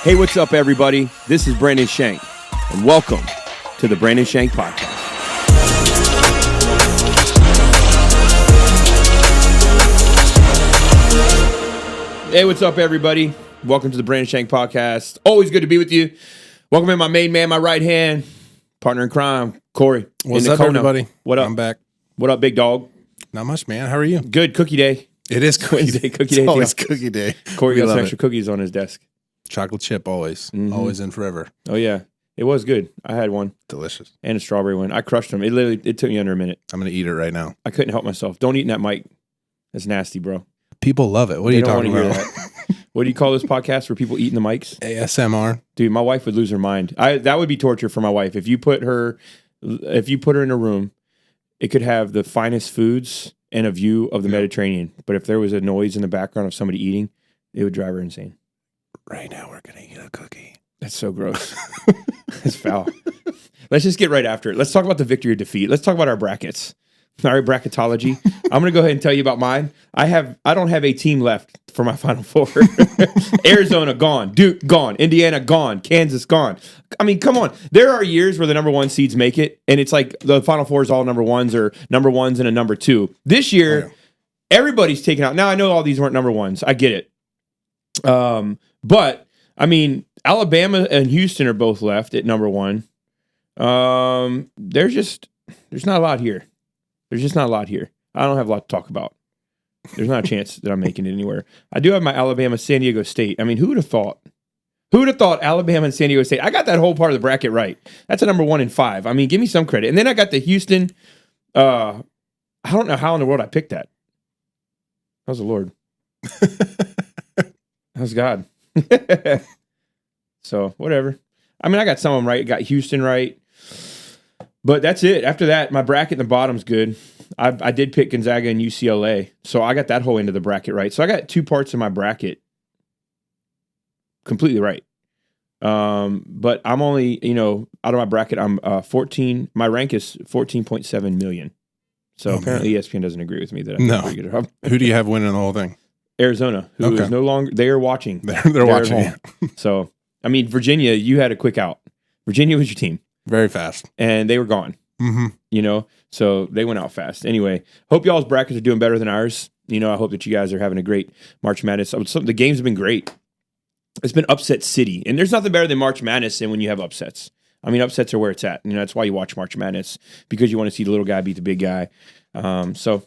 Hey, what's up, everybody? This is Brandon Shank, and welcome to the Brandon Shank Podcast. Hey, what's up, everybody? Welcome to the Brandon Shank Podcast. Always good to be with you. Welcome in my main man, my right hand, partner in crime, Corey. What's up, everybody? What up? I'm back. What up, big dog? Not much, man. How are you? Good. Cookie day. It is cookie Wednesday, day. cookie day. It's always cookie day. Corey got some extra cookies on his desk. Chocolate chip, always. Always and forever. Oh, yeah. It was good. I had one. Delicious. And a strawberry one. I crushed them. It took me under a minute. I'm going to eat it right now. I couldn't help myself. Don't eat in that mic. That's nasty, bro. People love it. What are you talking about? What do you call this podcast where people eat in the mics? ASMR. Dude, my wife would lose her mind. That would be torture for my wife. If you put her in a room, it could have the finest foods and a view of the Mediterranean. But if there was a noise in the background of somebody eating, it would drive her insane. Right now, we're going to eat a cookie. That's so gross. It's foul. Let's just get right after it. Let's talk about the victory or defeat. Let's talk about our brackets. All right, bracketology. I'm going to go ahead and tell you about mine. I don't have a team left for my Final Four. Arizona, gone. Duke, gone. Indiana, gone. Kansas, gone. I mean, come on. There are years where the number one seeds make it, and it's like the Final Four is all number ones or number ones and a number two. This year, everybody's taken out. Now, I know all these weren't number ones. I get it. But, I mean, Alabama and Houston are both left at number one. There's not a lot here. There's just not a lot here. I don't have a lot to talk about. There's not a chance that I'm making it anywhere. I do have my Alabama, San Diego State. I mean, who would have thought? Who would have thought Alabama and San Diego State? I got that whole part of the bracket right. That's a number 1 and 5. I mean, give me some credit. And then I got the Houston. I don't know how in the world I picked that. That was the Lord. That was God. So, whatever. I mean, I got some of them right. Got Houston right. But that's it. After that, my bracket in the bottom's good. I did pick Gonzaga and UCLA. So I got that whole end of the bracket right. So I got 2 parts of my bracket completely right. But I'm only, out of my bracket, I'm 14. My rank is 14.7 million. So apparently ESPN doesn't agree with me that I'm pretty good job. Who do you have winning the whole thing? Arizona, who is no longer, they are watching. They're watching. So, I mean, Virginia, you had a quick out. Virginia was your team. Very fast. And they were gone. So they went out fast. Anyway, hope y'all's brackets are doing better than ours. I hope that you guys are having a great March Madness. The games have been great. It's been upset city. And there's nothing better than March Madness than when you have upsets. I mean, upsets are where it's at. That's why you watch March Madness, because you want to see the little guy beat the big guy. So,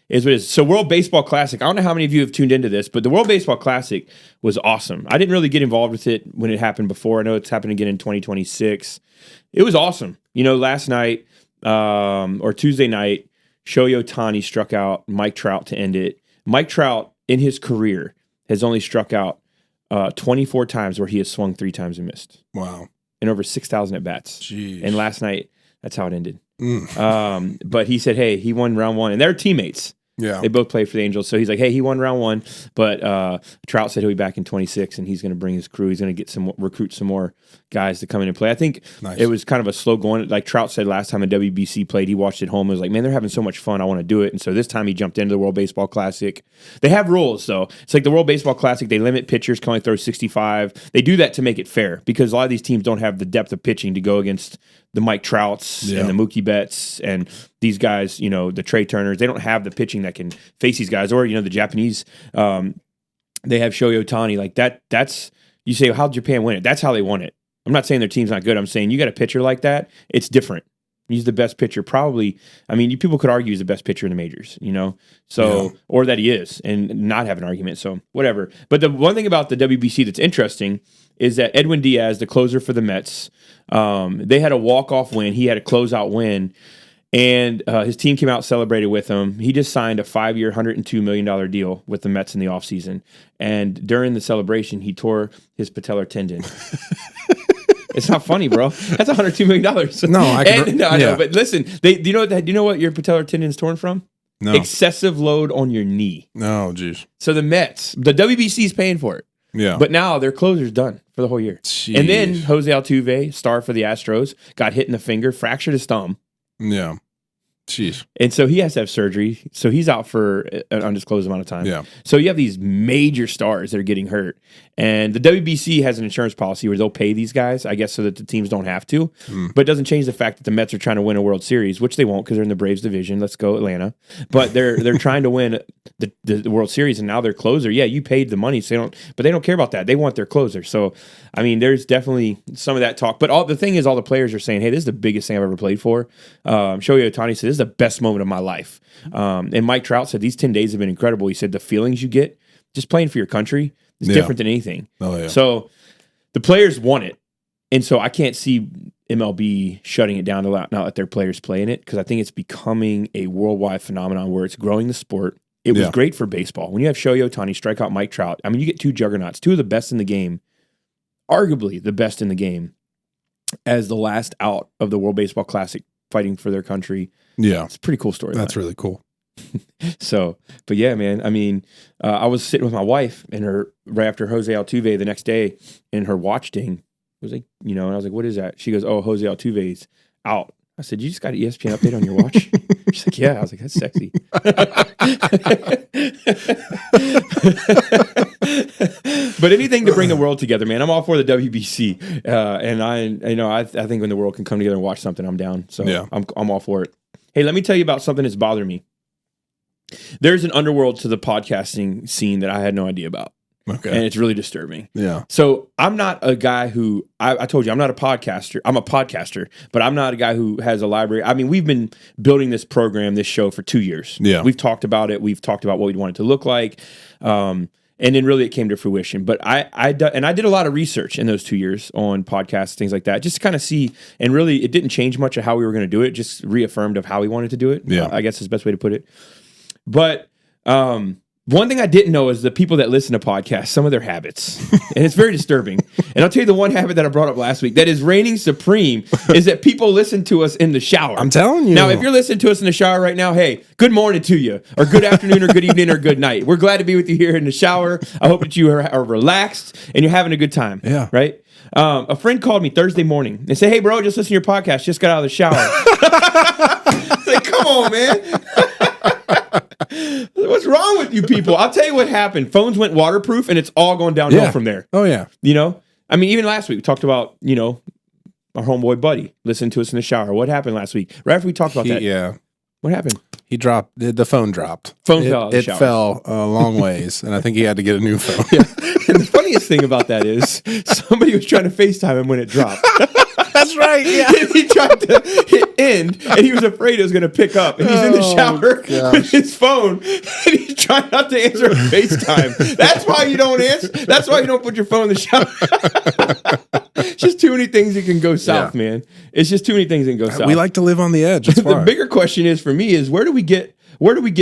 is what it is. So World Baseball Classic. I don't know how many of you have tuned into this, but the World Baseball Classic was awesome. I didn't really get involved with it when it happened before. I know it's happening again in 2026. It was awesome. Last night or Tuesday night, Shohei Ohtani struck out Mike Trout to end it. Mike Trout, in his career, has only struck out 24 times where he has swung 3 times and missed. Wow. And over 6,000 at-bats. Jeez. And last night, that's how it ended. But he said, hey, he won round 1. And they're teammates. Yeah. They both played for the Angels. So he's like, hey, he won round 1. But Trout said he'll be back in 26, and he's going to bring his crew. He's going to recruit some more guys to come in and play. I think it was kind of a slow going. Like Trout said last time the WBC played, he watched it home and was like, man, they're having so much fun. I want to do it. And so this time he jumped into the World Baseball Classic. They have rules, though. It's like the World Baseball Classic. They limit pitchers, can only throw 65. They do that to make it fair because a lot of these teams don't have the depth of pitching to go against the Mike Trouts and the Mookie Betts and these guys, the Trey Turners. They don't have the pitching that can face these guys. Or, the Japanese, they have Shohei Ohtani. Like that's, you say, how'd Japan win it? That's how they won it. I'm not saying their team's not good. I'm saying you got a pitcher like that, it's different. He's the best pitcher, probably. I mean, people could argue he's the best pitcher in the majors, So, or that he is, and not have an argument. So, whatever. But the one thing about the WBC that's interesting is that Edwin Diaz, the closer for the Mets, they had a walk-off win. He had a closeout win, and his team came out, celebrated with him. He just signed a 5-year, $102 million deal with the Mets in the offseason. And during the celebration, he tore his patellar tendon. It's not funny, bro. That's $102 million. No, I know. But listen, do you know what your patellar tendon is torn from? No. Excessive load on your knee. No, jeez. So the Mets, the WBC is paying for it. Yeah. But now their closer's done for the whole year. Jeez. And then Jose Altuve, star for the Astros, got hit in the finger, fractured his thumb. Yeah. Jeez. And so he has to have surgery. So he's out for an undisclosed amount of time. Yeah. So you have these major stars that are getting hurt. And the WBC has an insurance policy where they'll pay these guys, I guess, so that the teams don't have to. But it doesn't change the fact that the Mets are trying to win a World Series, which they won't because they're in the Braves division. Let's go Atlanta. But they're trying to win the World Series, and now their closer. Yeah, you paid the money, so they don't care about that. They want their closer. So, I mean, there's definitely some of that talk. But the thing is, all the players are saying, hey, this is the biggest thing I've ever played for. Shohei Ohtani said, this is the best moment of my life. And Mike Trout said, these 10 days have been incredible. He said, the feelings you get just playing for your country is different than anything. Oh, yeah. So the players want it. And so I can't see MLB shutting it down to not let their players play in it, because I think it's becoming a worldwide phenomenon where it's growing the sport. It was great for baseball. When you have Shohei Ohtani strike out Mike Trout, I mean, you get two juggernauts, two of the best in the game, arguably the best in the game, as the last out of the World Baseball Classic fighting for their country. Yeah. It's a pretty cool story. That's really cool. So, but yeah, man, I mean, I was sitting with my wife and her right after Jose Altuve the next day, and her watch ding was like, and I was like, what is that? She goes, oh, Jose Altuve's out. I said, you just got an ESPN update on your watch? She's like, yeah. I was like, that's sexy. But anything to bring the world together, man. I'm all for the WBC. And I think when the world can come together and watch something, I'm down. So yeah. I'm all for it. Hey, let me tell you about something that's bothering me. There's an underworld to the podcasting scene that I had no idea about. Okay. And it's really disturbing. Yeah. So I'm not a guy who, I told you, I'm not a podcaster. I'm a podcaster, but I'm not a guy who has a library. I mean, we've been building this program, this show for 2 years. Yeah. We've talked about it. We've talked about what we'd want it to look like. And then really it came to fruition. But I did a lot of research in those 2 years on podcasts, things like that, just to kind of see. And really, it didn't change much of how we were going to do it, just reaffirmed of how we wanted to do it. Yeah. I guess is the best way to put it. But one thing I didn't know is the people that listen to podcasts, some of their habits. And it's very disturbing. And I'll tell you the one habit that I brought up last week that is reigning supreme is that people listen to us in the shower. I'm telling you. Now, if you're listening to us in the shower right now, hey, good morning to you, or good afternoon, or good evening, or good night. We're glad to be with you here in the shower. I hope that you are relaxed and you're having a good time. Yeah. Right? A friend called me Thursday morning and said, hey, bro, just listen to your podcast. Just got out of the shower. It's like, come on, man. What's wrong with you people? I'll tell you what happened. Phones went waterproof, and it's all going downhill from there. Oh, yeah. I mean, even last week, we talked about, our homeboy Buddy listening to us in the shower. What happened last week? Right after we talked about that. Yeah. What happened? The phone dropped. Phone fell out of the shower. It fell a long ways, and I think he had to get a new phone. Yeah. And the funniest thing about that is somebody was trying to FaceTime him when it dropped. That's right. Yeah. And he tried to hit end, and he was afraid it was going to pick up. And he's in the shower with his phone, and he's trying not to answer a FaceTime. That's why you don't answer. That's why you don't put your phone in the shower. It's just too many things that can go south, man. It's just too many things that can go south. We like to live on the edge. The bigger question is for me is where do we get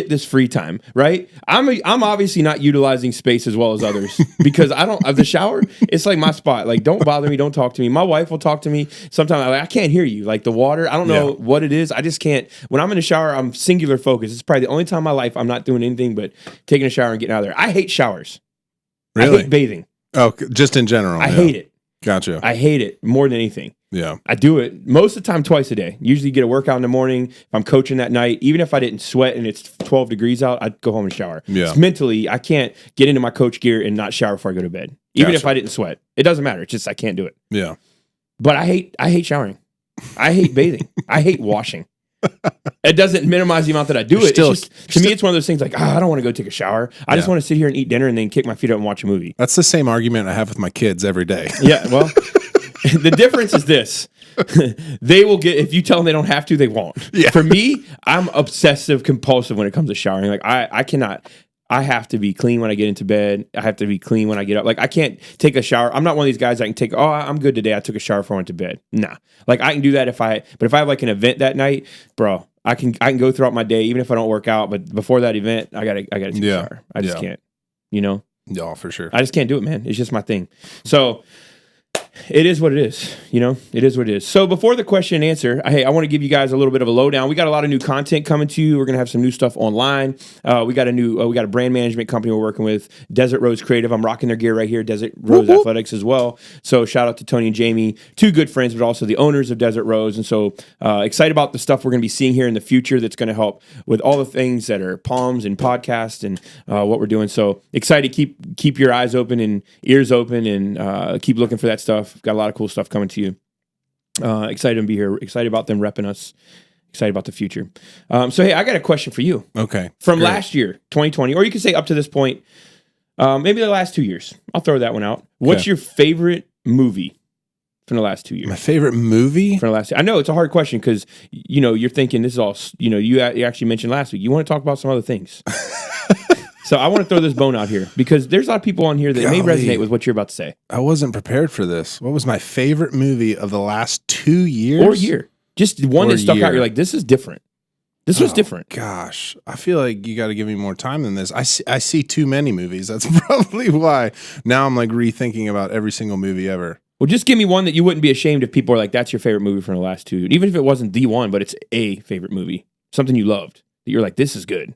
this free time, right? I'm obviously not utilizing space as well as others because the shower, it's like my spot. Like, don't bother me, don't talk to me. My wife will talk to me. Sometimes I can't hear you. Like the water, I don't know what it is. I just can't. When I'm in the shower, I'm singular focused. It's probably the only time in my life I'm not doing anything but taking a shower and getting out of there. I hate showers. Really? I hate bathing. Oh, just in general. I hate it. Gotcha. I hate it more than anything. Yeah. I do it most of the time twice a day. Usually get a workout in the morning. If I'm coaching that night, even if I didn't sweat and it's 12 degrees out, I'd go home and shower. Yeah. Mentally, I can't get into my coach gear and not shower before I go to bed. Even if I didn't sweat. It doesn't matter. It's just I can't do it. Yeah. But I hate showering. I hate bathing. I hate washing. It doesn't minimize the amount that I do it. To me, it's one of those things like, I don't want to go take a shower. I just want to sit here and eat dinner and then kick my feet up and watch a movie. That's the same argument I have with my kids every day. Yeah, well, the difference is this. They will get, if you tell them they don't have to, they won't. Yeah. For me, I'm obsessive compulsive when it comes to showering. Like I cannot. I have to be clean when I get into bed. I have to be clean when I get up. Like I can't take a shower. I'm not one of these guys that can take, I'm good today. I took a shower before I went to bed. Nah. Like I can do that but if I have like an event that night, bro, I can go throughout my day, even if I don't work out, but before that event, I gotta take a shower. I just can't, Yeah, for sure. I just can't do it, man. It's just my thing. So It is what it is. It is what it is. So before the question and answer, I want to give you guys a little bit of a lowdown. We got a lot of new content coming to you. We're going to have some new stuff online. We got a brand management company we're working with, Desert Rose Creative. I'm rocking their gear right here, Desert Rose Athletics as well. So shout out to Tony and Jamie, two good friends, but also the owners of Desert Rose. And so excited about the stuff we're going to be seeing here in the future that's going to help with all the things that are palms and podcasts and what we're doing. So excited. Keep your eyes open and ears open and keep looking for that stuff. Got a lot of cool stuff coming to you. Excited to be here. Excited about them repping us. Excited about the future. So, hey, I got a question for you. Okay. From last year, 2020, or you can say up to this point, maybe the last 2 years. I'll throw that one out. What's your favorite movie from the last 2 years? My favorite movie? From the last year. I know it's a hard question because, you're thinking this is all, you actually mentioned last week. You want to talk about some other things. So I want to throw this bone out here because there's a lot of people on here that may resonate with what you're about to say. I wasn't prepared for this. What was my favorite movie of the last 2 years? Or a year. Just one that stuck out. You're like, this is different. This was different. Gosh, I feel like you got to give me more time than this. I see too many movies. That's probably why. Now I'm like rethinking about every single movie ever. Well, just give me one that you wouldn't be ashamed if people are like, that's your favorite movie from the last two. Even if it wasn't the one, but it's a favorite movie. Something you loved. That you're like, this is good.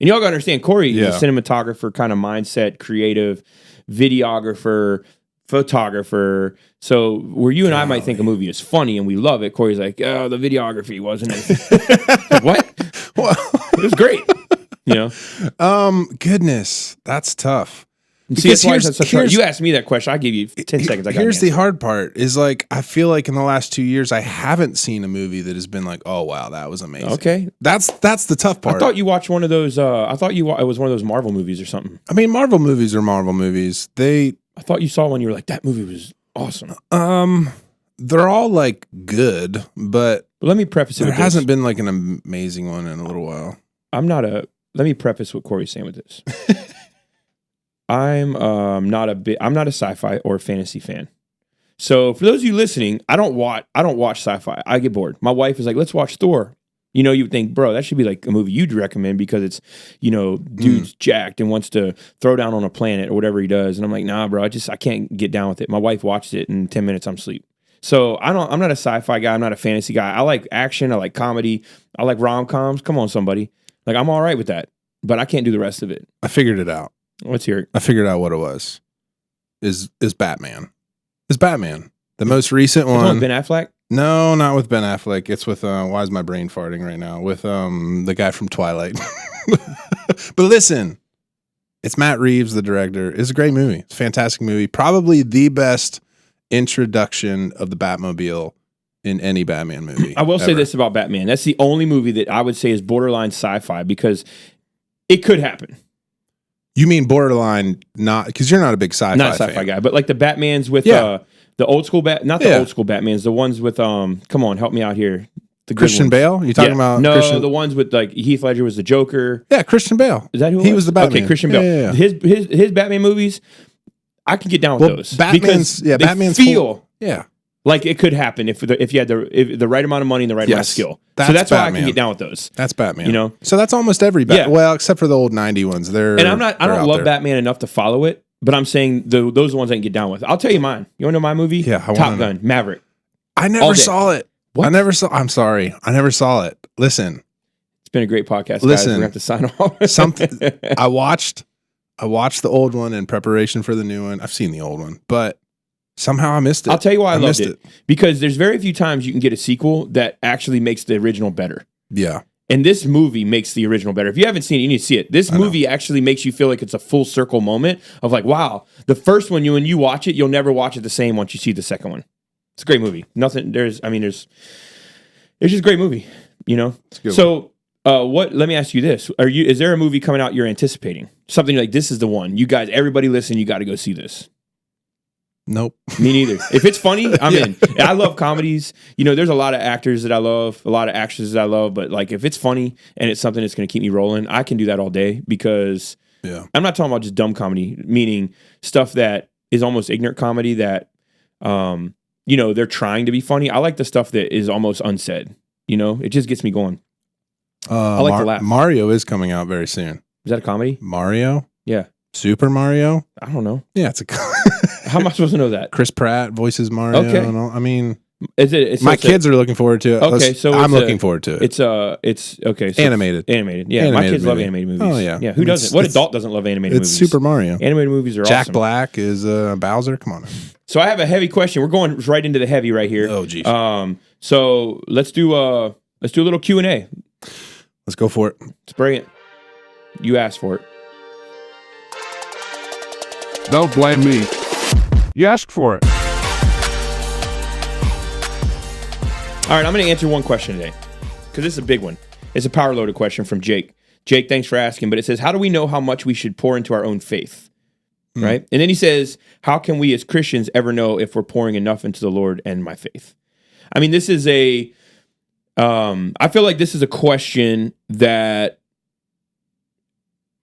And y'all got to understand, Corey is a cinematographer, kind of mindset, creative, videographer, photographer. So where you and I might think a movie is funny and we love it, Corey's like, oh, the videography wasn't it? What? Well, it was great. Goodness, that's tough. See, that's why you asked me that question. I gave you 10 seconds. Here's the hard part is like, I feel like in the last 2 years, I haven't seen a movie that has been like, oh, wow, that was amazing. Okay. That's the tough part. I thought you watched one of those, it was one of those Marvel movies or something. I mean, Marvel movies are Marvel movies. I thought you saw one, you were like, that movie was awesome. They're all like good, but let me preface it with this. There hasn't been like an amazing one in a little while. Let me preface what Corey's saying with this. I'm not a sci-fi or fantasy fan. So for those of you listening, I don't watch sci-fi. I get bored. My wife is like, let's watch Thor. You would think, bro, that should be like a movie you'd recommend because it's, dude's jacked and wants to throw down on a planet or whatever he does. And I'm like, nah, bro, I can't get down with it. My wife watched it in 10 minutes, I'm asleep. So I'm not a sci-fi guy. I'm not a fantasy guy. I like action. I like comedy. I like rom-coms. Come on, somebody. Like, I'm all right with that, but I can't do the rest of it. I figured it out. Let's hear it. I figured out what it was. Is Batman. It's Batman. The most recent one. Ben Affleck? No, not with Ben Affleck. It's with, why is my brain farting right now? With the guy from Twilight. But listen, it's Matt Reeves, the director. It's a great movie. It's a fantastic movie. Probably the best introduction of the Batmobile in any Batman movie. I will say this about Batman. That's the only movie that I would say is borderline sci-fi because it could happen. You mean borderline not because you're not a big sci-fi not a sci-fi fan. Guy, but like the Batmans with the old school old school Batmans, the ones with come on, help me out here. The Christian Bale? You talking about the ones with like Heath Ledger was the Joker. Yeah, Christian Bale. Is that who he was the Batman? Okay, Christian Bale. Yeah. His Batman movies, I can get down with those. Batman's feel yeah. Like it could happen if you had the right amount of money and the right amount of skill. That's why I can get down with those. That's Batman. So that's almost every Batman. Yeah. Well, except for the old 90 ones. I don't love Batman enough to follow it, but I'm saying those are ones I can get down with. I'll tell you mine. You want to know my movie? Yeah. Top Gun, Maverick. I never saw it. What? I'm sorry. I never saw it. Listen. It's been a great podcast, guys. We're going to have to sign off. I watched the old one in preparation for the new one. I've seen the old one, but somehow I missed it. I'll tell you why I loved it. Because there's very few times you can get a sequel that actually makes the original better. Yeah. And this movie makes the original better. If you haven't seen it, you need to see it. This movie actually makes you feel like it's a full circle moment of like, wow, the first one, when you watch it, you'll never watch it the same once you see the second one. It's a great movie. It's just a great movie, So let me ask you this. Is there a movie coming out you're anticipating? Something like this is the one. You guys, everybody listen, you got to go see this. Nope. Me neither. If it's funny, I'm in. I love comedies. There's a lot of actors that I love, a lot of actresses that I love, but like if it's funny and it's something that's going to keep me rolling, I can do that all day because I'm not talking about just dumb comedy, meaning stuff that is almost ignorant comedy that, they're trying to be funny. I like the stuff that is almost unsaid. It just gets me going. I like to laugh. Mario is coming out very soon. Is that a comedy? Mario? Yeah. Super Mario? I don't know. Yeah, it's a How am I supposed to know that? Chris Pratt voices Mario. Okay. And all. I mean, my kids are looking forward to it. Okay, so I'm looking forward to it. It's okay. So animated. Animated. Yeah, my kids love animated movies. Oh yeah. Yeah. Who doesn't? What adult doesn't love animated movies? It's Super Mario. Animated movies are Jack awesome. Black is Bowser. Come on. So I have a heavy question. We're going right into the heavy right here. Oh geez. So let's do a little Q&A. Let's go for it. Let's bring it. You asked for it. Don't blame me. You asked for it. All right, I'm going to answer one question today because this is a big one. It's a power-loaded question from Jake. Jake, thanks for asking, but it says, how do we know how much we should pour into our own faith? Right? And then he says, how can we as Christians ever know if we're pouring enough into the Lord and my faith? I mean, this is I feel like this is a question that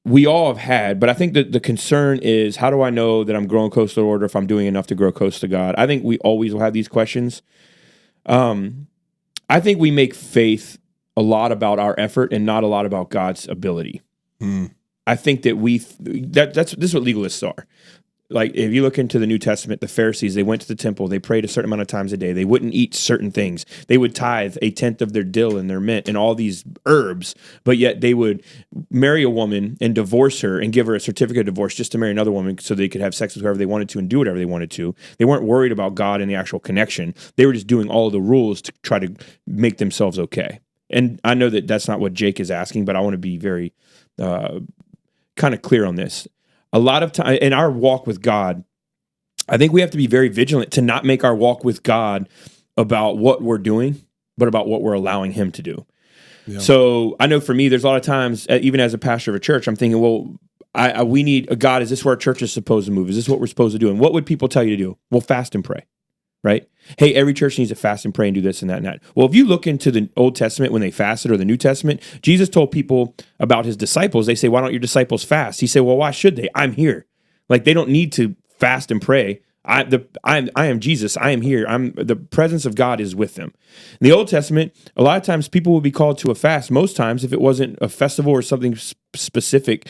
we all have had, but I think that the concern is, how do I know that I'm growing close to the Lord or if I'm doing enough to grow close to God? I think we always will have these questions. I think we make faith a lot about our effort and not a lot about God's ability. I think that this is what legalists are. Like, if you look into the New Testament, the Pharisees, they went to the temple, they prayed a certain amount of times a day. They wouldn't eat certain things. They would tithe 1/10 of their dill and their mint and all these herbs, but yet they would marry a woman and divorce her and give her a certificate of divorce just to marry another woman so they could have sex with whoever they wanted to and do whatever they wanted to. They weren't worried about God and the actual connection. They were just doing all of the rules to try to make themselves okay. And I know that that's not what Jake is asking, but I want to be very kind of clear on this. A lot of time in our walk with God, I think we have to be very vigilant to not make our walk with God about what we're doing, but about what we're allowing Him to do. Yeah. So I know for me, there's a lot of times, even as a pastor of a church, I'm thinking, well, we need a God. Is this where our church is supposed to move? Is this what we're supposed to do? And what would people tell you to do? Well, fast and pray, right? Hey, every church needs to fast and pray and do this and that and that. Well, if you look into the Old Testament when they fasted, or the New Testament, Jesus told people about his disciples. They say, why don't your disciples fast? He said, well, why should they? I'm here. Like, they don't need to fast and pray. I am Jesus. I am here. The presence of God is with them. In the Old Testament, a lot of times people would be called to a fast. Most times, if it wasn't a festival or something specific,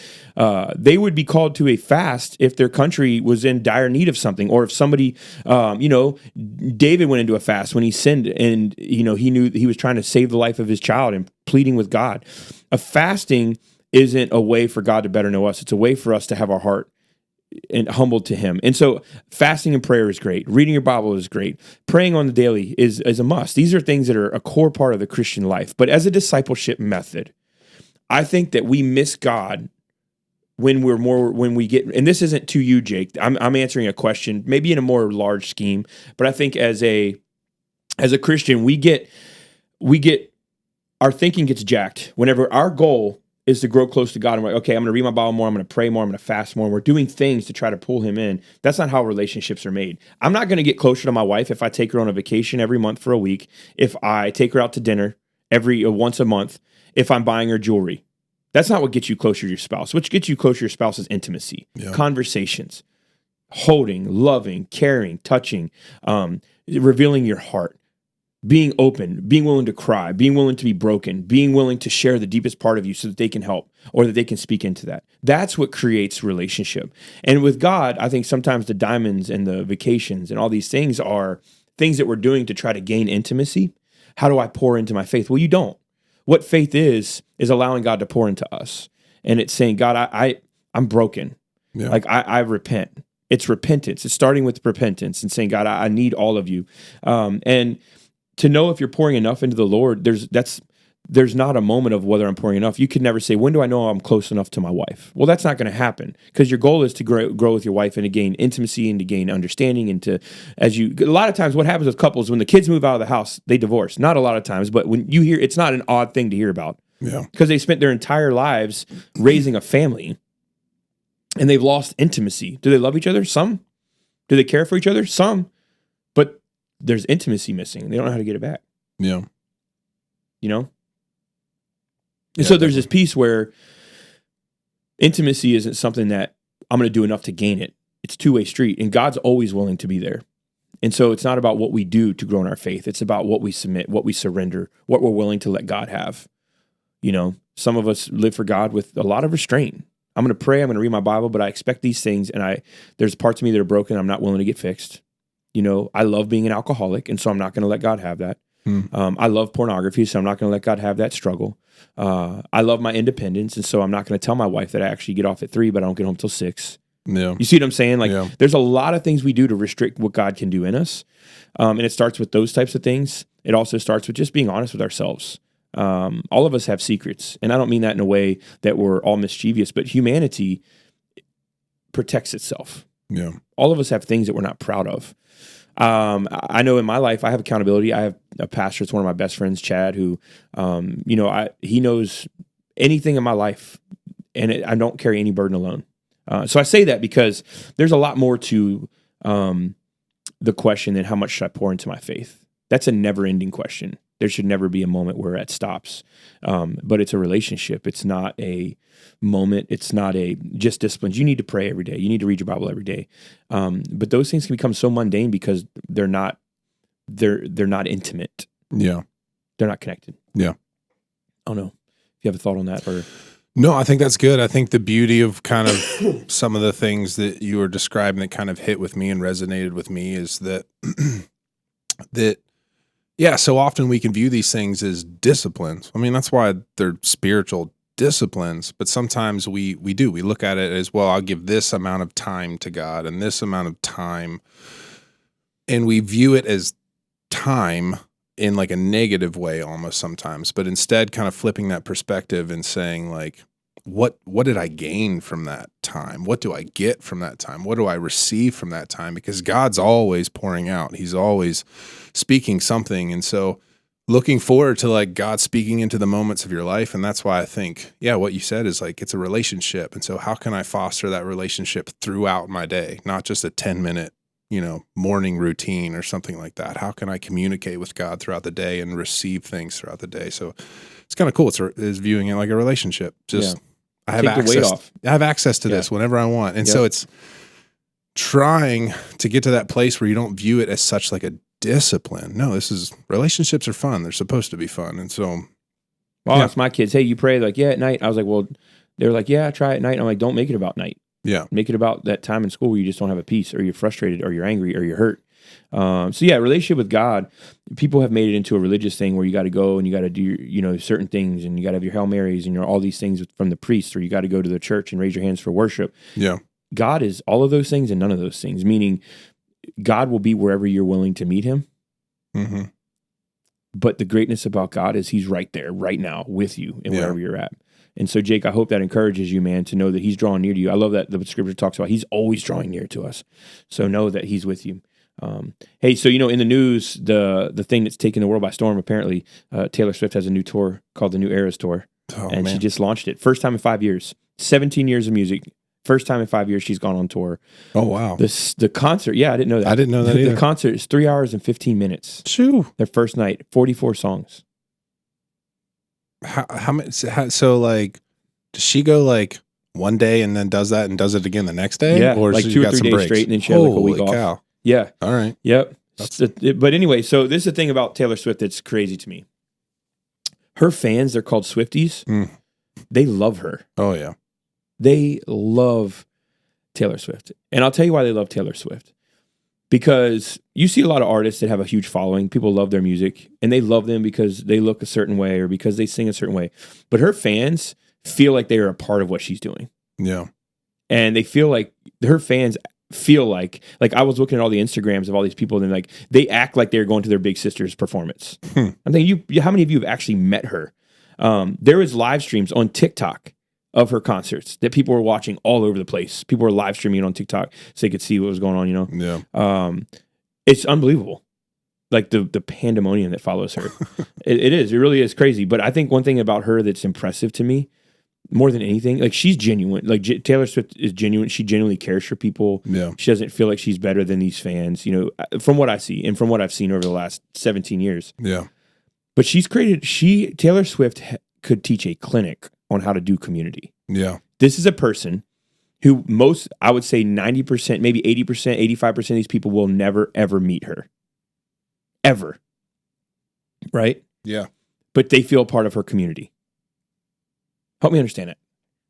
they would be called to a fast if their country was in dire need of something, or if somebody, David went into a fast when he sinned, and he knew that he was trying to save the life of his child and pleading with God. A fasting isn't a way for God to better know us. It's a way for us to have our heart and humbled to Him. And so fasting and prayer is great. Reading your Bible is great. Praying on the daily is a must. These are things that are a core part of the Christian life. But as a discipleship method, I think that we miss God when we get, and this isn't to you, Jake. I'm answering a question, maybe in a more large scheme, but I think as a Christian, we get our thinking gets jacked whenever our goal is to grow close to God. And we're like, okay, I'm going to read my Bible more. I'm going to pray more. I'm going to fast more. And we're doing things to try to pull Him in. That's not how relationships are made. I'm not going to get closer to my wife if I take her on a vacation every month for a week, if I take her out to dinner once a month, if I'm buying her jewelry. That's not what gets you closer to your spouse. What gets you closer to your spouse is intimacy, conversations, holding, loving, caring, touching, revealing your heart. Being open, being willing to cry, being willing to be broken, being willing to share the deepest part of you so that they can help or that they can speak into that. That's what creates relationship. And with God, I think sometimes the diamonds and the vacations and all these things are things that we're doing to try to gain intimacy. How do I pour into my faith? Well, you don't. What faith is allowing God to pour into us. And it's saying, God, I'm broken. Yeah. Like I repent. It's repentance. It's starting with repentance and saying, God, I need all of you. And to know if you're pouring enough into the Lord, there's not a moment of whether I'm pouring enough. You could never say, when do I know I'm close enough to my wife? Well, that's not going to happen, because your goal is to grow with your wife and to gain intimacy and to gain understanding. And a lot of times what happens with couples, when the kids move out of the house, they divorce. Not a lot of times, but when you hear, it's not an odd thing to hear about. Yeah. Because they spent their entire lives raising a family and they've lost intimacy. Do they love each other? Some. Do they care for each other? Some. But there's intimacy missing. They don't know how to get it back. Yeah. And so there's this piece where intimacy isn't something that I'm going to do enough to gain it. It's a two-way street, and God's always willing to be there. And so it's not about what we do to grow in our faith. It's about what we submit, what we surrender, what we're willing to let God have. Some of us live for God with a lot of restraint. I'm going to pray. I'm going to read my Bible, but I expect these things. And there's parts of me that are broken. I'm not willing to get fixed. You know, I love being an alcoholic, and so I'm not going to let God have that. I love pornography, so I'm not going to let God have that struggle. I love my independence, and so I'm not going to tell my wife that I actually get off at 3, but I don't get home till 6. Yeah. You see what I'm saying? Like, there's a lot of things we do to restrict what God can do in us. And it starts with those types of things. It also starts with just being honest with ourselves. All of us have secrets. And I don't mean that in a way that we're all mischievous, but humanity protects itself. Yeah. All of us have things that we're not proud of. I know in my life, I have accountability. I have a pastor. It's one of my best friends, Chad, who, he knows anything in my life, and I don't carry any burden alone. So I say that because there's a lot more to the question than how much should I pour into my faith. That's a never-ending question. There should never be a moment where it stops. But it's a relationship. It's not a moment. It's not just disciplines. You need to pray every day. You need to read your Bible every day. But those things can become so mundane because they're not intimate. Yeah. They're not connected. Yeah. I don't know if you have a thought on that or... No, I think that's good. I think the beauty of kind of some of the things that you were describing that kind of hit with me and resonated with me is that, so often we can view these things as disciplines. I mean, that's why they're spiritual disciplines, but sometimes we look at it as, well, I'll give this amount of time to God and this amount of time, and we view it as time in like a negative way almost sometimes, but instead kind of flipping that perspective and saying like, what did I gain from that time? What do I get from that time? What do I receive from that time? Because God's always pouring out. He's always speaking something. And so looking forward to like God speaking into the moments of your life. And that's why I think, what you said is like, it's a relationship. And so how can I foster that relationship throughout my day? Not just a 10-minute morning routine or something like that. How can I communicate with God throughout the day and receive things throughout the day? So it's kind of cool. It's viewing it like a relationship. Just I have access. The weight off. I have access to this whenever I want. And so it's trying to get to that place where you don't view it as such like a discipline. No, relationships are fun. They're supposed to be fun. And so I'll ask my kids, hey, you pray? Like, at night. I was like, well, they're like, I try at night. I'm like, don't make it about night. Yeah. Make it about that time in school where you just don't have a peace, or you're frustrated, or you're angry, or you're hurt. Relationship with God, people have made it into a religious thing where you got to go and you got to do, certain things, and you got to have your Hail Marys and all these things from the priest, or you got to go to the church and raise your hands for worship. Yeah. God is all of those things and none of those things, meaning God will be wherever you're willing to meet him. Mm-hmm. But the greatness about God is he's right there, right now with you and wherever you're at. And so, Jake, I hope that encourages you, man, to know that he's drawing near to you. I love that the scripture talks about he's always drawing near to us. So know that he's with you. Hey, so, in the news, the thing that's taking the world by storm, apparently, Taylor Swift has a new tour called the New Eras Tour. And she just launched it. First time in 5 years. 17 years of music. First time in 5 years she's gone on tour. Oh, wow. The concert, I didn't know that. I didn't know that either. The concert is 3 hours and 15 minutes. Shoo. Their first night, 44 songs. How many? So like, does she go like one day and then does that and does it again the next day? Yeah, or like 2 or 3 days straight, and then she has like a week off. Yeah. All right. Yep. But anyway, so this is the thing about Taylor Swift that's crazy to me. Her fans, they're called Swifties. They love her. Oh yeah. They love Taylor Swift, and I'll tell you why they love Taylor Swift. Because you see a lot of artists that have a huge following. People love their music, and they love them because they look a certain way or because they sing a certain way. But her fans feel like they are a part of what she's doing. Yeah. And they feel like her fans feel like I was looking at all the Instagrams of all these people, and they act like they're going to their big sister's performance. I'm thinking, how many of you have actually met her? There is live streams on TikTok of her concerts that people were watching all over the place. People were live streaming it on TikTok so they could see what was going on, Yeah. It's unbelievable. Like the pandemonium that follows her. It is. It really is crazy. But I think one thing about her that's impressive to me, more than anything, like she's genuine. Like Taylor Swift is genuine. She genuinely cares for people. Yeah. She doesn't feel like she's better than these fans, from what I see and from what I've seen over the last 17 years. Yeah. But Taylor Swift could teach a clinic on how to do community. Yeah. This is a person who I would say 90%, maybe 80%, 85% of these people will never, ever meet her. Ever. Right? Yeah. But they feel part of her community. Help me understand it.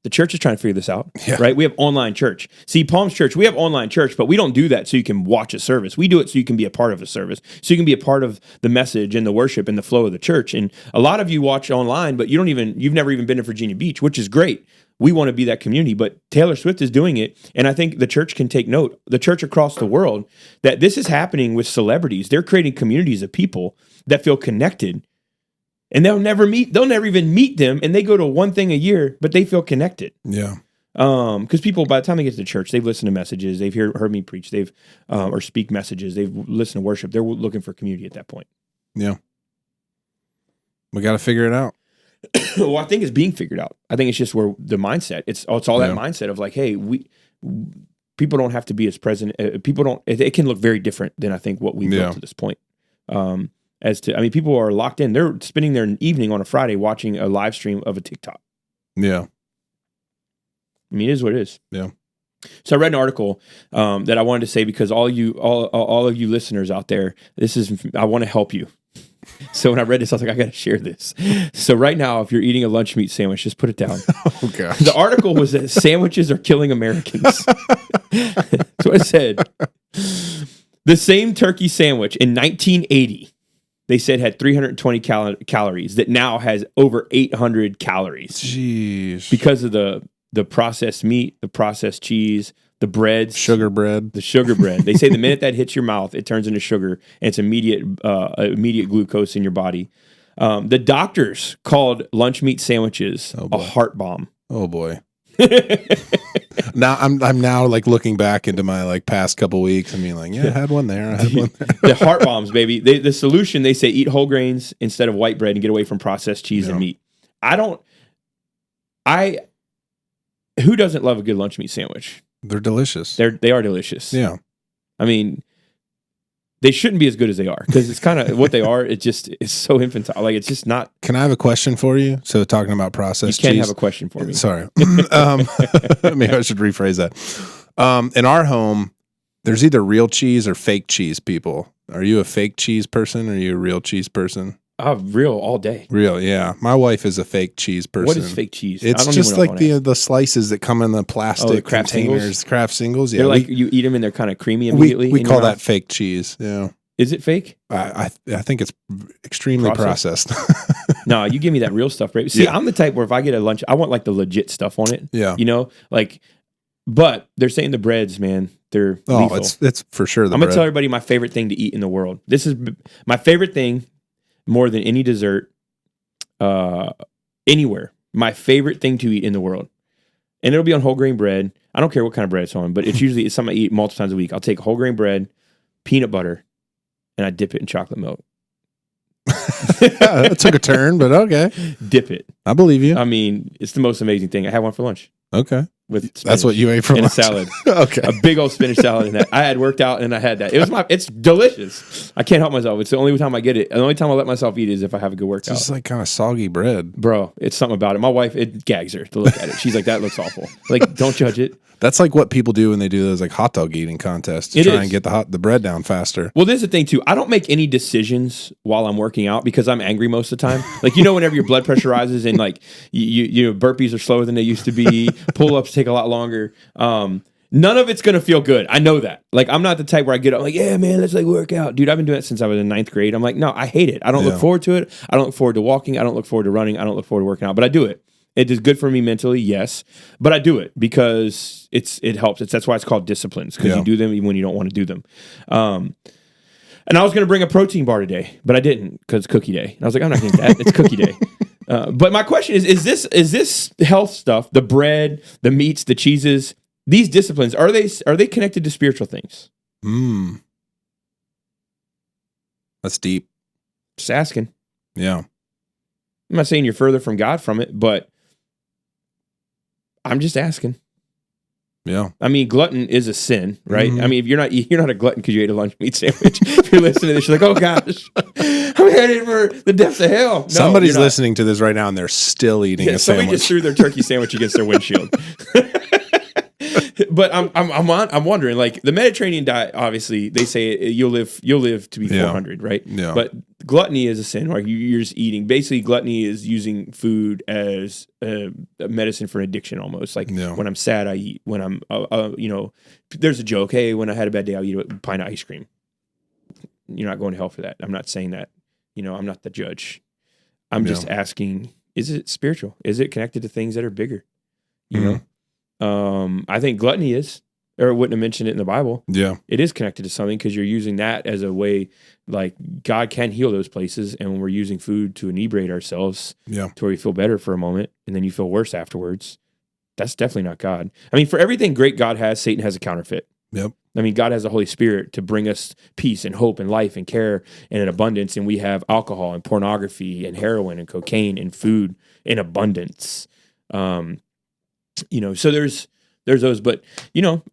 The church is trying to figure this out, right? We have online church. See, Palms Church, we have online church, but we don't do that so you can watch a service. We do it so you can be a part of a service, so you can be a part of the message and the worship and the flow of the church. And a lot of you watch online, but you've never even been to Virginia Beach, which is great. We want to be that community, but Taylor Swift is doing it. And I think the church can take note, the church across the world, that this is happening with celebrities. They're creating communities of people that feel connected. And they'll never even meet them, and they go to one thing a year, but they feel connected. Yeah. Because people, by the time they get to church, they've listened to messages, they've heard me preach, they've or speak messages, they've listened to worship. They're looking for community at that point. Yeah. We got to figure it out. Well, I think it's being figured out. I think it's just where the mindset. It's all that mindset of like, hey, people don't have to be as present. People don't. It can look very different than I think what we've built to this point. People are locked in. They're spending their evening on a Friday watching a live stream of a TikTok. Yeah. I mean, it is what it is. Yeah. So I read an article that I wanted to say because all of you listeners out there, I want to help you. So when I read this, I was like, I got to share this. So right now, if you're eating a lunch meat sandwich, just put it down. Oh, gosh. The article was that sandwiches are killing Americans. That's what it said. The same turkey sandwich in 1980, they said had 320 calories that now has over 800 calories. Jeez. Because of the processed meat, the processed cheese, the breads. Sugar bread. The sugar bread. They say the minute that hits your mouth, it turns into sugar, and it's immediate glucose in your body. The doctors called lunch meat sandwiches a heart bomb. Oh, boy. Now I'm now like looking back into my like past couple weeks and being like, yeah, I had one there. The heart bombs, baby. The solution, they say, eat whole grains instead of white bread and get away from processed cheese and meat. Who doesn't love a good lunch meat sandwich? They're delicious. They are delicious. Yeah. I mean, they shouldn't be as good as they are because it's kind of what they are. It's so infantile. Like, it's just not. Can I have a question for you? So talking about processed cheese. You can have a question for me. Sorry. Maybe I should rephrase that. In our home, there's either real cheese or fake cheese people. Are you a fake cheese person or are you a real cheese person? Real all day. Real, yeah. My wife is a fake cheese person. What is fake cheese? It's just like the slices that come in the plastic Kraft containers. Singles? Kraft singles, yeah. They're like you eat them and they're kind of creamy immediately. We call that fake cheese. Yeah. Is it fake? I think it's extremely processed. No, you give me that real stuff, right? See, I'm the type where if I get a lunch, I want like the legit stuff on it. Yeah. You know, like, but they're saying the breads, man, they're lethal. It's for sure. I'm gonna tell everybody my favorite thing to eat in the world. This is my favorite thing more than any dessert. Anywhere. My favorite thing to eat in the world. And it'll be on whole grain bread. I don't care what kind of bread it's on, but it's something I eat multiple times a week. I'll take whole grain bread, peanut butter, and I dip it in chocolate milk. That took a turn, but okay. Dip it. I believe you. I mean, it's the most amazing thing. I had one for lunch. Okay. With that's what you ate for lunch? A salad. Okay. A big old spinach salad in that. I had worked out and I had that. It's delicious. I can't help myself. It's the only time I get it. The only time I let myself eat is if I have a good workout. It's just like kind of soggy bread. Bro, it's something about it. My wife, it gags her to look at it. She's like, that looks awful. Like, don't judge it. That's like what people do when they do those like hot dog eating contests to try and get the bread down faster. Well, this is the thing too. I don't make any decisions while I'm working out because I'm angry most of the time. Like, whenever your blood pressure rises and like you burpees are slower than they used to be, pull-ups take a lot longer. None of it's going to feel good. I know that. Like, I'm not the type where I get up like, yeah, man, let's like work out. Dude, I've been doing it since I was in 9th grade. I'm like, no, I hate it. I don't look forward to it. I don't look forward to walking. I don't look forward to running. I don't look forward to working out, but I do it. It is good for me mentally, yes, but I do it because it helps. That's why it's called disciplines, because you do them even when you don't want to do them. And I was going to bring a protein bar today, but I didn't because it's cookie day. And I was like, I'm not getting that. It's cookie day. But my question is this health stuff, the bread, the meats, the cheeses, these disciplines, are they connected to spiritual things? That's deep. Just asking. Yeah. I'm not saying you're further from God from it, but I'm just asking. Yeah. I mean, glutton is a sin, right? Mm-hmm. I mean, if you're not a glutton because you ate a lunch meat sandwich. If you're listening to this, you're like, oh gosh, I'm headed for the depths of hell. No, somebody's listening to this right now and they're still eating a sandwich. Somebody just threw their turkey sandwich against their windshield. But I'm wondering, like, the Mediterranean diet, obviously they say you'll live to be 400, right? Yeah. But gluttony is a sin. Like you're just eating. Basically, gluttony is using food as a medicine for an addiction, almost. Like when I'm sad, I eat. When I'm, there's a joke. Hey, when I had a bad day, I'll eat a pint of ice cream. You're not going to hell for that. I'm not saying that. I'm not the judge. I'm just asking: is it spiritual? Is it connected to things that are bigger? You know, I think gluttony is. Or I wouldn't have mentioned it in the Bible. Yeah. It is connected to something because you're using that as a way, like God can heal those places. And when we're using food to inebriate ourselves to where we feel better for a moment and then you feel worse afterwards, that's definitely not God. I mean, for everything great God has, Satan has a counterfeit. Yep. I mean, God has the Holy Spirit to bring us peace and hope and life and care and an abundance. And we have alcohol and pornography and heroin and cocaine and food in abundance. So there's those, but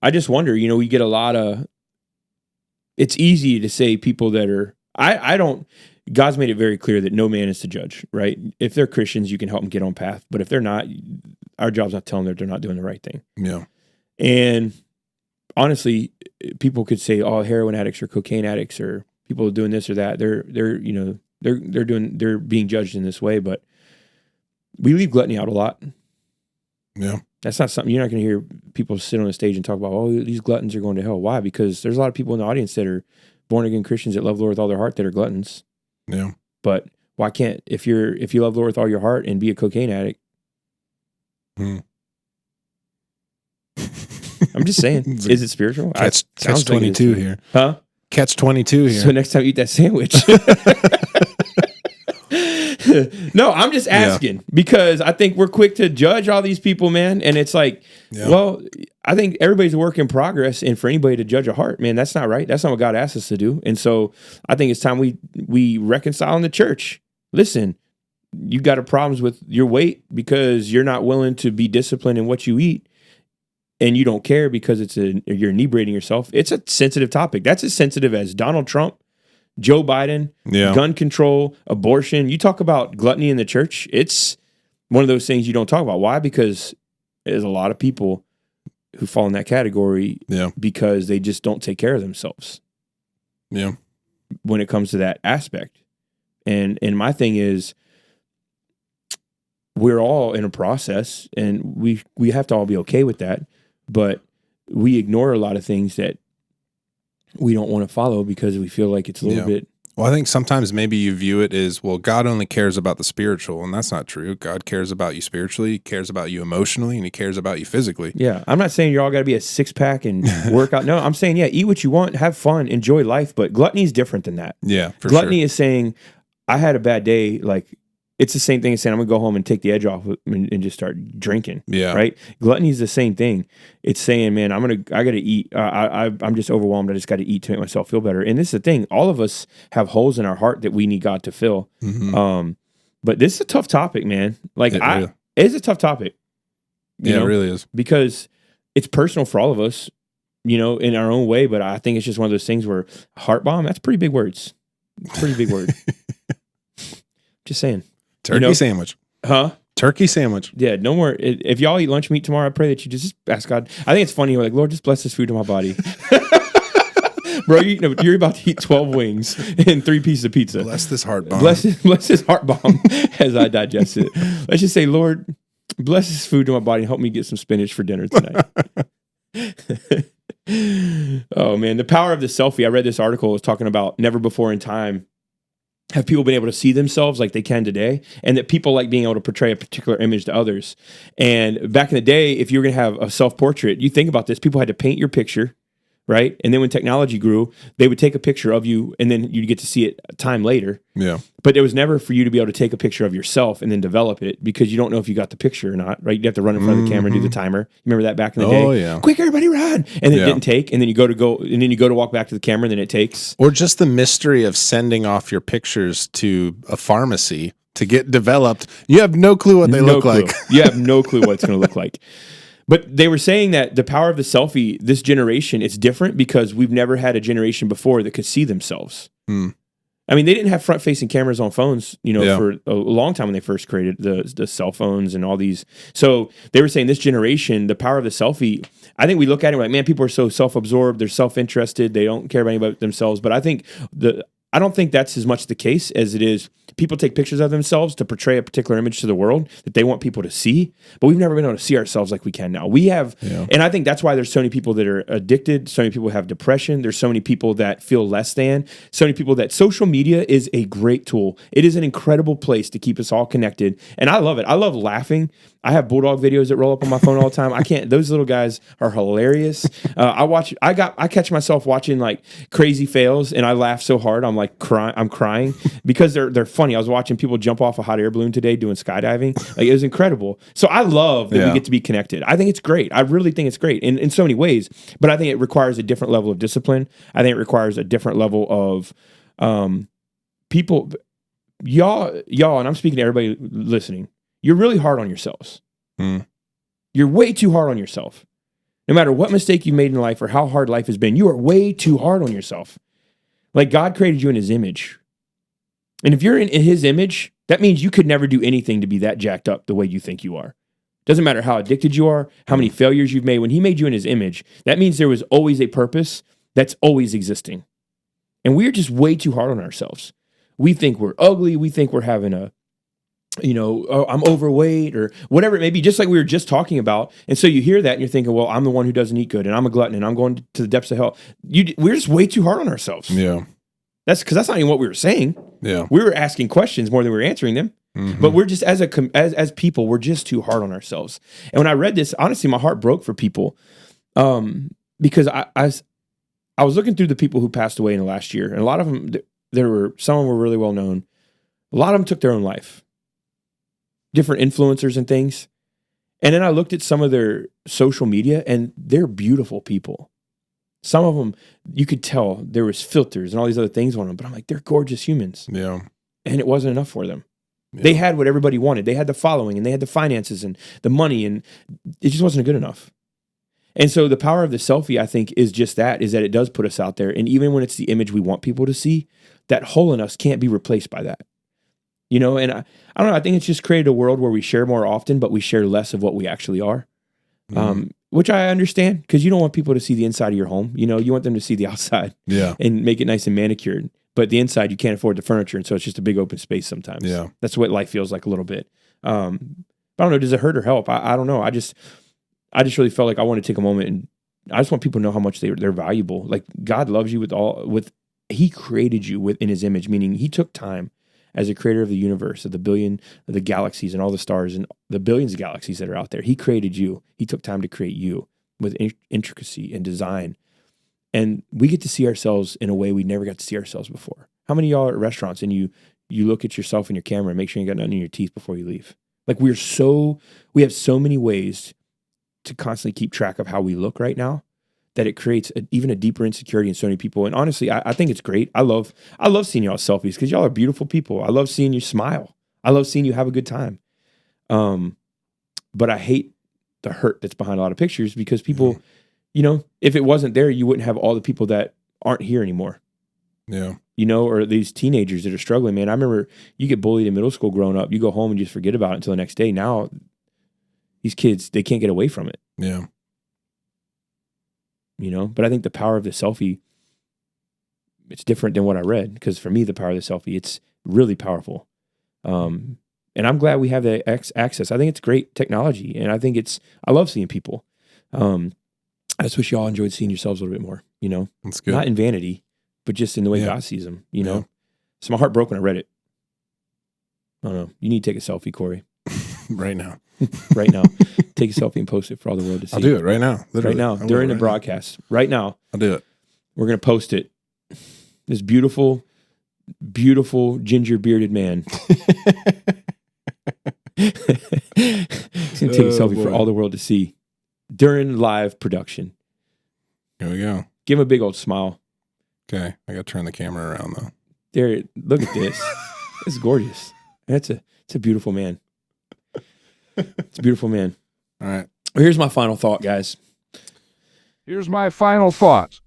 I just wonder, we get a lot of, it's easy to say people that are, God's made it very clear that no man is to judge, right? If they're Christians, you can help them get on path, but if they're not, our job's not telling them that they're not doing the right thing. Yeah. And honestly, people could say, oh, heroin addicts or cocaine addicts or people doing this or that, they're being judged in this way, but we leave gluttony out a lot. Yeah. That's not something you're not going to hear people sit on the stage and talk about, oh, these gluttons are going to hell. Why? Because there's a lot of people in the audience that are born again Christians that love the Lord with all their heart that are gluttons. Yeah. But why can't, if you love the Lord with all your heart and be a cocaine addict? I'm just saying, is it spiritual? Catch 22 here. Huh? Catch 22 here. So next time you eat that sandwich. No, I'm just asking because I think we're quick to judge all these people, man. And it's like, well, I think everybody's a work in progress. And for anybody to judge a heart, man, that's not right. That's not what God asked us to do. And so I think it's time we reconcile in the church. Listen, you got problems with your weight because you're not willing to be disciplined in what you eat. And you don't care because you're inebriating yourself. It's a sensitive topic. That's as sensitive as Donald Trump, Joe Biden, gun control, abortion. You talk about gluttony in the church, it's one of those things you don't talk about. Why? Because there's a lot of people who fall in that category because they just don't take care of themselves. Yeah. When it comes to that aspect. And my thing is, we're all in a process and we have to all be okay with that. But we ignore a lot of things that we don't want to follow because we feel like it's a little bit. Well, I think sometimes maybe you view it as, well, God only cares about the spiritual, and that's not true. God cares about you spiritually, he cares about you emotionally, and he cares about you physically. Yeah, I'm not saying you all got to be a six-pack and work out. No, I'm saying, eat what you want, have fun, enjoy life, but gluttony is different than that. Yeah, for gluttony is saying, I had a bad day, like, it's the same thing as saying, I'm going to go home and take the edge off and just start drinking. Yeah. Right? Gluttony is the same thing. It's saying, man, I got to eat. I'm just overwhelmed. I just got to eat to make myself feel better. And this is the thing. All of us have holes in our heart that we need God to fill. Mm-hmm. But this is a tough topic, man. Like, it's a tough topic. It really is. Because it's personal for all of us, in our own way. But I think it's just one of those things where heart bomb, that's pretty big words. Pretty big word. Just saying. Turkey sandwich. Huh? Turkey sandwich. Yeah, no more. If y'all eat lunch meat tomorrow, I pray that you just ask God. I think it's funny. You're like, Lord, just bless this food to my body. Bro, you're about to eat 12 wings and 3 pieces of pizza. Bless this heart bomb. Bless this heart bomb as I digest it. Let's just say, Lord, bless this food to my body and help me get some spinach for dinner tonight. Oh, man. The power of the selfie. I read this article. It was talking about never before in time have people been able to see themselves like they can today, and that people like being able to portray a particular image to others. And back in the day, if you were going to have a self-portrait, you think about this, people had to paint your picture, right? And then when technology grew, they would take a picture of you, and then you'd get to see it a time later. Yeah. But it was never for you to be able to take a picture of yourself and then develop it, because you don't know if you got the picture or not, right? You have to run in front of the camera and do the timer. You remember that back in the day? Oh, yeah. Quick, everybody run! And it didn't take, and then you go to walk back to the camera, and then it takes. Or just the mystery of sending off your pictures to a pharmacy to get developed. You have no clue what they look like. You have no clue what it's going to look like. But they were saying that the power of the selfie, this generation, it's different because we've never had a generation before that could see themselves. I mean, they didn't have front-facing cameras on phones, for a long time when they first created the cell phones and all these. So they were saying this generation, the power of the selfie, I think we look at it like, man, people are so self-absorbed, they're self-interested, they don't care about anybody but themselves. But I think I don't think that's as much the case as it is people take pictures of themselves to portray a particular image to the world that they want people to see, but we've never been able to see ourselves like we can now. We have, and I think that's why there's so many people that are addicted, so many people have depression, there's so many people that feel less than, so many people that social media is a great tool. It is an incredible place to keep us all connected, and I love it. I love laughing. I have bulldog videos that roll up on my phone all the time. I can't. Those little guys are hilarious. I catch myself watching like crazy fails, and I laugh so hard I'm like crying. I'm crying because they're funny. I was watching people jump off a hot air balloon today doing skydiving. Like it was incredible. So I love that we get to be connected. I think it's great. I really think it's great in so many ways. But I think it requires a different level of discipline. I think it requires a different level of people. Y'all, and I'm speaking to everybody listening. You're really hard on yourselves. You're way too hard on yourself. No matter what mistake you made in life or how hard life has been, you are way too hard on yourself. Like God created you in his image. And if you're in his image, that means you could never do anything to be that jacked up the way you think you are. Doesn't matter how addicted you are, how many failures you've made. When he made you in his image, that means there was always a purpose that's always existing. And we're just way too hard on ourselves. We think we're ugly. We think we're having a, I'm overweight or whatever it may be, just like we were just talking about. And so you hear that and you're thinking, well, I'm the one who doesn't eat good and I'm a glutton and I'm going to the depths of hell. We're just way too hard on ourselves. Yeah. That's because that's not even what we were saying. Yeah. We were asking questions more than we were answering them. But we're just, as people, we're just too hard on ourselves. And when I read this, honestly, my heart broke for people because I was looking through the people who passed away in the last year. And a lot of them, some of them were really well known. A lot of them took their own life. Different influencers and things. And then I looked at some of their social media and they're beautiful people. Some of them, you could tell there was filters and all these other things on them, but I'm like, they're gorgeous humans. Yeah. And it wasn't enough for them. Yeah. They had what everybody wanted. They had the following and they had the finances and the money, and it just wasn't good enough. And so the power of the selfie, I think, is just that, is that it does put us out there. And even when it's the image we want people to see, that hole in us can't be replaced by that. And I don't know, I think it's just created a world where we share more often, but we share less of what we actually are. Which I understand, because you don't want people to see the inside of your home. You want them to see the outside and make it nice and manicured. But the inside, you can't afford the furniture, and so it's just a big open space sometimes. Yeah. That's what life feels like a little bit. But I don't know, does it hurt or help? I don't know. I just really felt like I want to take a moment, and I just want people to know how much they're valuable. Like God loves you he created you in his image, meaning he took time as a creator of the universe, of the galaxies and all the stars and the billions of galaxies that are out there. He created you. He took time to create you with intricacy and design. And we get to see ourselves in a way we never got to see ourselves before. How many of y'all are at restaurants and you look at yourself in your camera and make sure you got nothing in your teeth before you leave? Like we have so many ways to constantly keep track of how we look right now that it creates even a deeper insecurity in so many people. And honestly, I think it's great. I love seeing y'all selfies because y'all are beautiful people. I love seeing you smile. I love seeing you have a good time. But I hate the hurt that's behind a lot of pictures because people, if it wasn't there, you wouldn't have all the people that aren't here anymore. Yeah. Or these teenagers that are struggling, man. I remember you get bullied in middle school growing up. You go home and just forget about it until the next day. Now, these kids, they can't get away from it. Yeah. But I think the power of the selfie, it's different than what I read, because for me, the power of the selfie, it's really powerful. And I'm glad we have the access. I think it's great technology, and I love seeing people. I just wish y'all enjoyed seeing yourselves a little bit more, That's good. Not in vanity, but just in the way God sees them, So my heart broke when I read it. I don't know. You need to take a selfie, Corey. Right now. Right now. Take a selfie and post it for all the world to see. I'll do it right now. Literally. Right now, during the broadcast. Right now. I'll do it. We're going to post it. This beautiful, beautiful ginger-bearded man. He's going to take a selfie for all the world to see during live production. Here we go. Give him a big old smile. Okay. I got to turn the camera around, though. There. Look at this. It's gorgeous. It's a beautiful man. It's a beautiful man. All right. Here's my final thought, guys. Here's my final thought.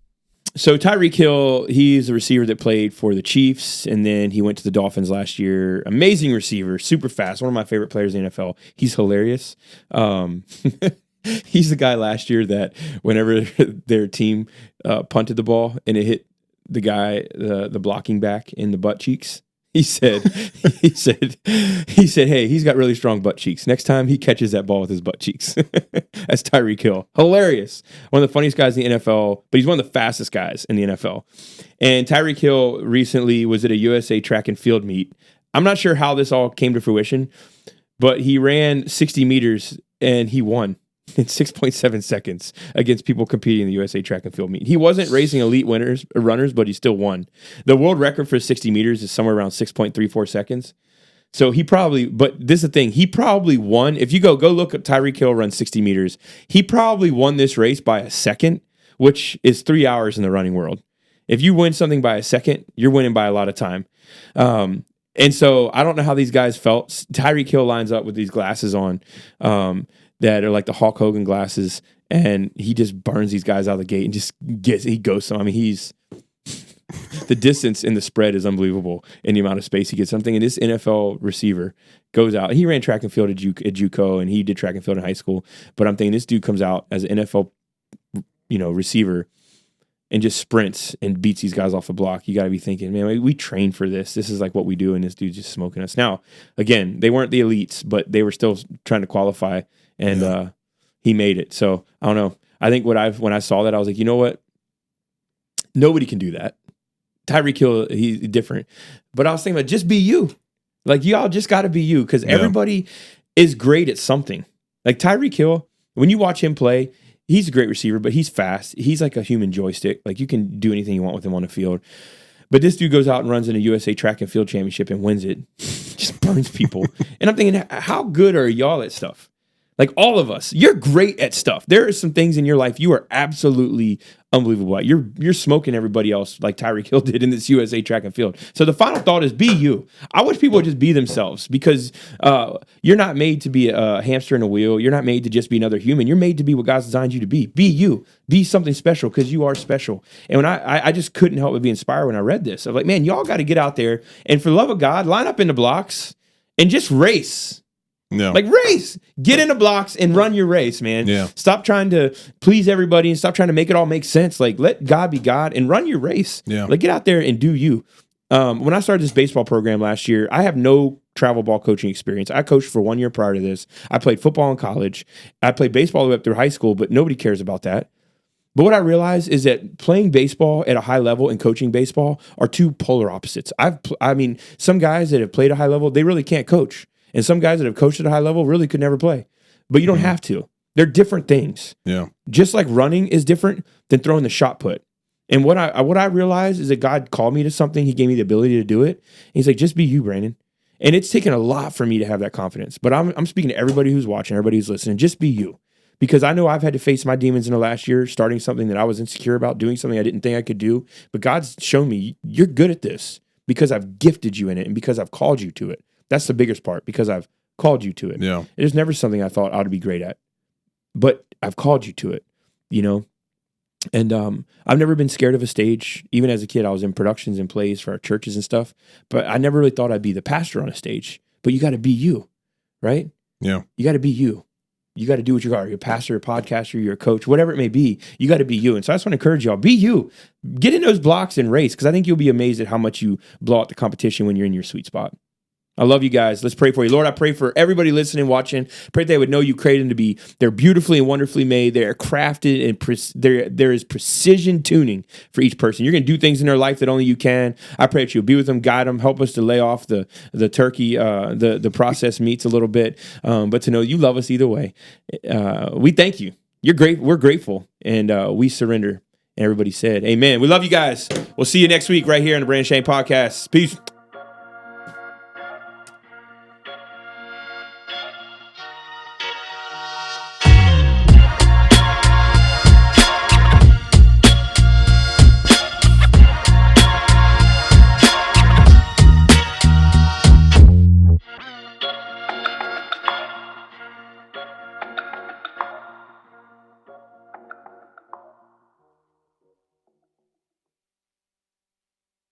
So Tyreek Hill, he's a receiver that played for the Chiefs, and then he went to the Dolphins last year. Amazing receiver, super fast. One of my favorite players in the NFL. He's hilarious. He's the guy last year that whenever their team punted the ball and it hit the guy, the blocking back in the butt cheeks. He said, hey, he's got really strong butt cheeks. Next time he catches that ball with his butt cheeks. That's Tyreek Hill. Hilarious. One of the funniest guys in the NFL, but he's one of the fastest guys in the NFL. And Tyreek Hill recently was at a USA track and field meet. I'm not sure how this all came to fruition, but he ran 60 meters and he won in 6.7 seconds against people competing in the USA track and field meet. He wasn't racing elite runners, but he still won. The world record for 60 meters is somewhere around 6.34 seconds. So but this is the thing, he probably won. If you go look at Tyreek Hill run 60 meters, he probably won this race by a second, which is 3 hours in the running world. If you win something by a second, you're winning by a lot of time. And so I don't know how these guys felt. Tyreek Hill lines up with these glasses on, that are like the Hulk Hogan glasses, and he just burns these guys out of the gate and he goes. So I mean, the distance in the spread is unbelievable in the amount of space he gets. Something, and this NFL receiver goes out. He ran track and field at JUCO, and he did track and field in high school. But I'm thinking this dude comes out as an NFL, receiver, and just sprints and beats these guys off the block. You got to be thinking, man, we train for this. This is like what we do, and this dude's just smoking us. Now, again, they weren't the elites, but they were still trying to qualify. And he made it. So I don't know. I think when I saw that, I was like, you know what? Nobody can do that. Tyreek Hill, he's different. But I was thinking about just be you. Like, y'all just got to be you, because everybody is great at something. Like Tyreek Hill, when you watch him play, he's a great receiver, but he's fast. He's like a human joystick. Like, you can do anything you want with him on the field. But this dude goes out and runs in a USA track and field championship and wins it. Just burns people. And I'm thinking, how good are y'all at stuff? Like, all of us, you're great at stuff. There are some things in your life you are absolutely unbelievable at. You're smoking everybody else like Tyreek Hill did in this USA track and field. So the final thought is be you. I wish people would just be themselves, because you're not made to be a hamster in a wheel. You're not made to just be another human. You're made to be what God's designed you to be. Be you. Be something special, because you are special. And when I just couldn't help but be inspired when I read this. I'm like, man, y'all got to get out there and, for the love of God, line up in the blocks and just race. No. Like, race. Get in the blocks and run your race, man. Yeah. Stop trying to please everybody and stop trying to make it all make sense. Like, let God be God and run your race. Yeah. Like, get out there and do you. When I started this baseball program last year, I have no travel ball coaching experience. I coached for 1 year prior to this. I played football in college. I played baseball all the way up through high school, but nobody cares about that. But what I realized is that playing baseball at a high level and coaching baseball are two polar opposites. Some guys that have played at a high level, they really can't coach. And some guys that have coached at a high level really could never play. But you don't have to. They're different things. Yeah. Just like running is different than throwing the shot put. And what I realized is that God called me to something. He gave me the ability to do it. And he's like, just be you, Brandon. And it's taken a lot for me to have that confidence. But I'm speaking to everybody who's watching, everybody who's listening. Just be you. Because I know I've had to face my demons in the last year, starting something that I was insecure about, doing something I didn't think I could do. But God's shown me, you're good at this because I've gifted you in it and because I've called you to it. That's the biggest part, because I've called you to it. Yeah. It was never something I thought I ought to be great at, but I've called you to it, And I've never been scared of a stage. Even as a kid, I was in productions and plays for our churches and stuff, but I never really thought I'd be the pastor on a stage. But you got to be you, right? Yeah. You got to be you. You got to do what you are. You're a pastor, a podcaster, you're a coach, whatever it may be. You got to be you. And so I just want to encourage y'all, be you. Get in those blocks and race, because I think you'll be amazed at how much you blow out the competition when you're in your sweet spot. I love you guys. Let's pray for you. Lord, I pray for everybody listening, watching. Pray that they would know you created them to be, they're beautifully and wonderfully made. They're crafted, and there is precision tuning for each person. You're going to do things in their life that only you can. I pray that you'll be with them, guide them, help us to lay off the turkey, the processed meats a little bit, but to know you love us either way. We thank you. You're great. We're grateful, and we surrender. And everybody said, amen. We love you guys. We'll see you next week right here on the Brandon Shane Podcast. Peace.